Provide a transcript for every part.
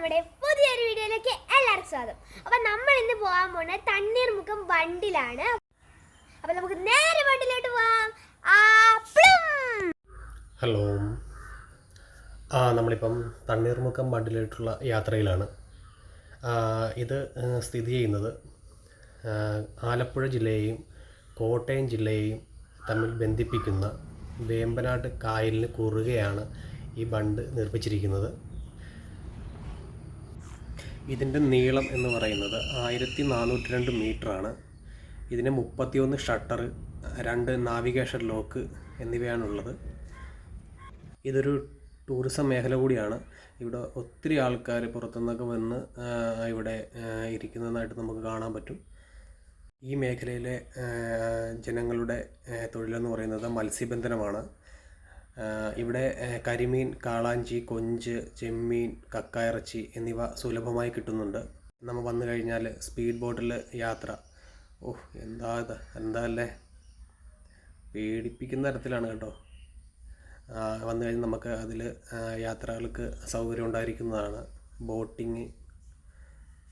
നമ്മുടെ പുതിയൊരു വീഡിയോയിലേക്ക് എല്ലാവർക്കും സ്വാഗതം. അപ്പോൾ നമ്മൾ ഇന്ന് പോകാൻ പോകുന്നത് തണ്ണീർമുക്കം ബണ്ടിലാണ്. അപ്പോൾ നമുക്ക് നേരെ ബണ്ടിലോട്ട് പോവാം. ഹലോ, നമ്മളിപ്പം തണ്ണീർമുക്കം ബണ്ടിലോട്ടുള്ള യാത്രയിലാണ്. ഇത് സ്ഥിതി ചെയ്യുന്നത് ആലപ്പുഴ ജില്ലയെയും കോട്ടയം ജില്ലയെയും തമ്മിൽ ബന്ധിപ്പിക്കുന്ന വേമ്പനാട് കായലിന് കുറുകെയാണ് ഈ ബണ്ട് നിർമ്മിച്ചിരിക്കുന്നത്. ഇതിൻ്റെ നീളം എന്ന് പറയുന്നത് 1402 മീറ്ററാണ്. ഇതിന് 31 ഷട്ടർ, 2 നാവിഗേഷൻ ലോക്ക് എന്നിവയാണുള്ളത്. ഇതൊരു ടൂറിസം മേഖല കൂടിയാണ്. ഇവിടെ ഒത്തിരി ആൾക്കാർ പുറത്തുനിന്നൊക്കെ വന്ന് ഇവിടെ ഇരിക്കുന്നതായിട്ട് നമുക്ക് കാണാൻ പറ്റും. ഈ മേഖലയിലെ ജനങ്ങളുടെ തൊഴിലെന്ന് പറയുന്നത് മത്സ്യബന്ധനമാണ്. ഇവിടെ കരിമീൻ, കാളാഞ്ചി, കൊഞ്ച്, ചെമ്മീൻ, കക്കായിറച്ചി എന്നിവ സുലഭമായി കിട്ടുന്നുണ്ട്. നമ്മൾ വന്നു കഴിഞ്ഞാൽ സ്പീഡ് ബോട്ടിൽ യാത്ര, എന്താ അല്ലേ, പേടിപ്പിക്കുന്ന തരത്തിലാണ് കേട്ടോ. വന്നു കഴിഞ്ഞാൽ നമുക്ക് അതിൽ യാത്രകൾക്ക് സൗകര്യം ഉണ്ടായിരിക്കുന്നതാണ്. ബോട്ടിങ്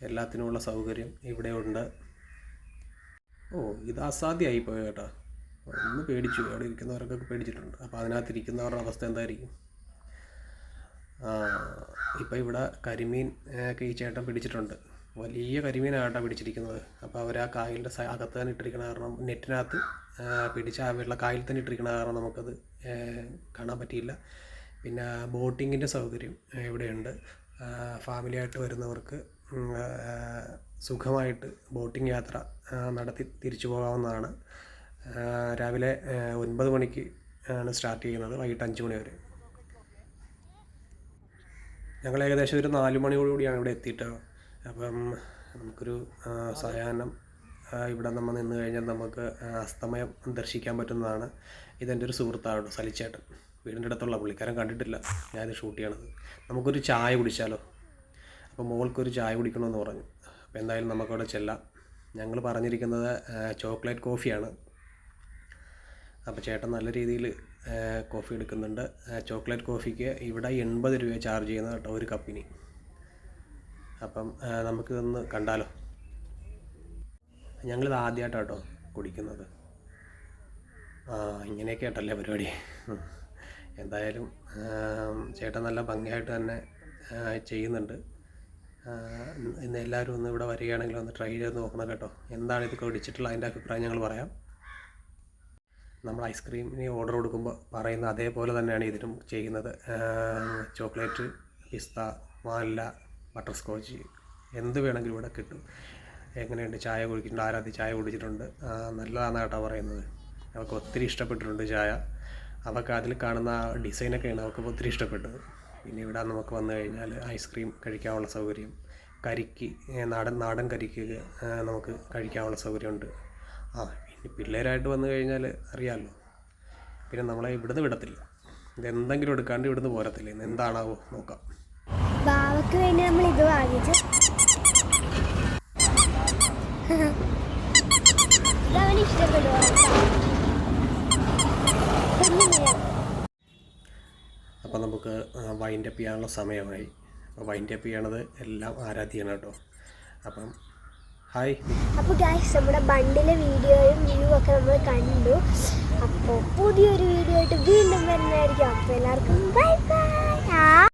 എല്ലാത്തിനുമുള്ള സൗകര്യം ഇവിടെ ഉണ്ട്. ഇത് അസാധ്യമായി പോയ കേട്ടോ. ഒന്ന് പേടിച്ചു, അവിടെ ഇരിക്കുന്നവരൊക്കെ പേടിച്ചിട്ടുണ്ട്. അപ്പോൾ അതിനകത്തിരിക്കുന്നവരുടെ അവസ്ഥ എന്തായിരിക്കും? ഇപ്പോൾ ഇവിടെ കരിമീൻ ഒക്കെ ഈ ചേട്ടൻ പിടിച്ചിട്ടുണ്ട്. വലിയ കരിമീനായിട്ടാണ് പിടിച്ചിരിക്കുന്നത്. അപ്പോൾ അവർ ആ കായലിൻ്റെ അകത്ത് തന്നെ ഇട്ടിരിക്കണ കാരണം, നെറ്റിനകത്ത് പിടിച്ച് ആ വെള്ള കായലിൽ തന്നെ ഇട്ടിരിക്കണ കാരണം നമുക്കത് കാണാൻ പറ്റിയില്ല. പിന്നെ ബോട്ടിങ്ങിൻ്റെ സൗകര്യം ഇവിടെയുണ്ട്. ഫാമിലിയായിട്ട് വരുന്നവർക്ക് സുഖമായിട്ട് ബോട്ടിംഗ് യാത്ര നടത്തി തിരിച്ചു പോകാവുന്നതാണ്. രാവിലെ 9 മണിക്ക് ആണ് സ്റ്റാർട്ട് ചെയ്യുന്നത്, വൈകിട്ട് 5 മണി വരെ. ഞങ്ങൾ ഏകദേശം ഒരു 4 മണിയോടുകൂടിയാണ് ഇവിടെ എത്തിയിട്ട്. അപ്പം നമുക്കൊരു സായാഹ്നം ഇവിടെ നമ്മൾ നിന്ന് കഴിഞ്ഞാൽ നമുക്ക് അസ്തമയം ദർശിക്കാൻ പറ്റുന്നതാണ്. ഇതെൻ്റെ ഒരു സുഹൃത്താണ് സലിച്ചേട്ടൻ, വീടിൻ്റെ അടുത്തുള്ള. പുള്ളിക്കാരൻ കണ്ടിട്ടില്ല ഞാനിത് ഷൂട്ട് ചെയ്യണത്. നമുക്കൊരു ചായ കുടിച്ചാലോ? അപ്പോൾ മോൾക്കൊരു ചായ കുടിക്കണമെന്ന് പറഞ്ഞു. അപ്പോൾ എന്തായാലും നമുക്കവിടെ ചെല്ലാം. ഞങ്ങൾ പറഞ്ഞിരിക്കുന്നത് ചോക്ലേറ്റ് കോഫിയാണ്. അപ്പോൾ ചേട്ടൻ നല്ല രീതിയിൽ കോഫി എടുക്കുന്നുണ്ട്. ചോക്ലേറ്റ് കോഫിക്ക് ഇവിടെ 80 രൂപ ചാർജ് ചെയ്യുന്നത് കേട്ടോ ഒരു കപ്പിന്. അപ്പം നമുക്കിതൊന്ന് കണ്ടാലോ? ഞങ്ങളിത് ആദ്യമായിട്ടാണ് കേട്ടോ കുടിക്കുന്നത്. ഇങ്ങനെയൊക്കെ ആയിട്ടല്ലേ പരിപാടി. എന്തായാലും ചേട്ടൻ നല്ല ഭംഗിയായിട്ട് തന്നെ ചെയ്യുന്നുണ്ട്. ഇന്ന് എല്ലാവരും ഒന്ന് ഇവിടെ വരികയാണെങ്കിൽ ഒന്ന് ട്രൈ ചെയ്ത് നോക്കണം കേട്ടോ. എന്താണ് ഇത് കുടിച്ചിട്ടുള്ള അതിൻ്റെ അഭിപ്രായം ഞങ്ങൾ പറയാം. നമ്മൾ ഐസ്ക്രീമിന് ഓർഡർ കൊടുക്കുമ്പോൾ പറയുന്ന അതേപോലെ തന്നെയാണ് ഇതിനും ചെയ്യുന്നത്. ചോക്ലേറ്റ്, പിസ്ത, വാനില, ബട്ടർ സ്കോച്ച് എന്ത് വേണമെങ്കിലും ഇവിടെ കിട്ടും. എങ്ങനെയുണ്ട് ചായ കുടിച്ചിട്ടുണ്ട്? ആരാധി ചായ കുടിച്ചിട്ടുണ്ട്. നല്ലതാണ് കേട്ടോ പറയുന്നത്. അവർക്ക് ഒത്തിരി ഇഷ്ടപ്പെട്ടിട്ടുണ്ട് ചായ. അവർക്ക് അതിൽ കാണുന്ന ഡിസൈനൊക്കെയാണ് അവർക്ക് ഒത്തിരി ഇഷ്ടപ്പെട്ടത്. പിന്നെ ഇവിടെ നമുക്ക് വന്നു കഴിഞ്ഞാൽ ഐസ്ക്രീം കഴിക്കാനുള്ള സൗകര്യം, കരിക്ക്, നാടൻ കരിക്ക് നമുക്ക് കഴിക്കാനുള്ള സൗകര്യമുണ്ട്. ഇനി പിള്ളേരായിട്ട് വന്നു കഴിഞ്ഞാൽ അറിയാമല്ലോ, പിന്നെ നമ്മളെ ഇവിടുന്ന് വിടത്തില്ല. ഇതെന്തെങ്കിലും എടുക്കാണ്ട് ഇവിടുന്ന് പോരത്തില്ല. ഇന്ന് എന്താണാവോ നോക്കാം. ബാവയ്ക്ക് വേണ്ടി നമ്മൾ ഇത് വാങ്ങിച്ചു. ഇതവന് ഇഷ്ടപ്പെടുവോ? അപ്പോൾ നമുക്ക് വൈൻഡ് അപ്പ് ചെയ്യാനുള്ള സമയമായി. അപ്പോൾ വൈൻഡ് അപ്പ് ചെയ്യണത് എല്ലാം ആരാധ്യാണ് കേട്ടോ. അപ്പം ഹായ്. അപ്പോൾ ഗൈസ്, നമ്മുടെ ബണ്ടിലെ വീഡിയോയും വ്യൂ ഒക്കെ നമ്മൾ കണ്ടു. അപ്പോൾ പുതിയൊരു വീഡിയോ ആയിട്ട് വീണ്ടും വരുന്നതായിരിക്കും. അപ്പോൾ എല്ലാവർക്കും ബൈ ബൈ.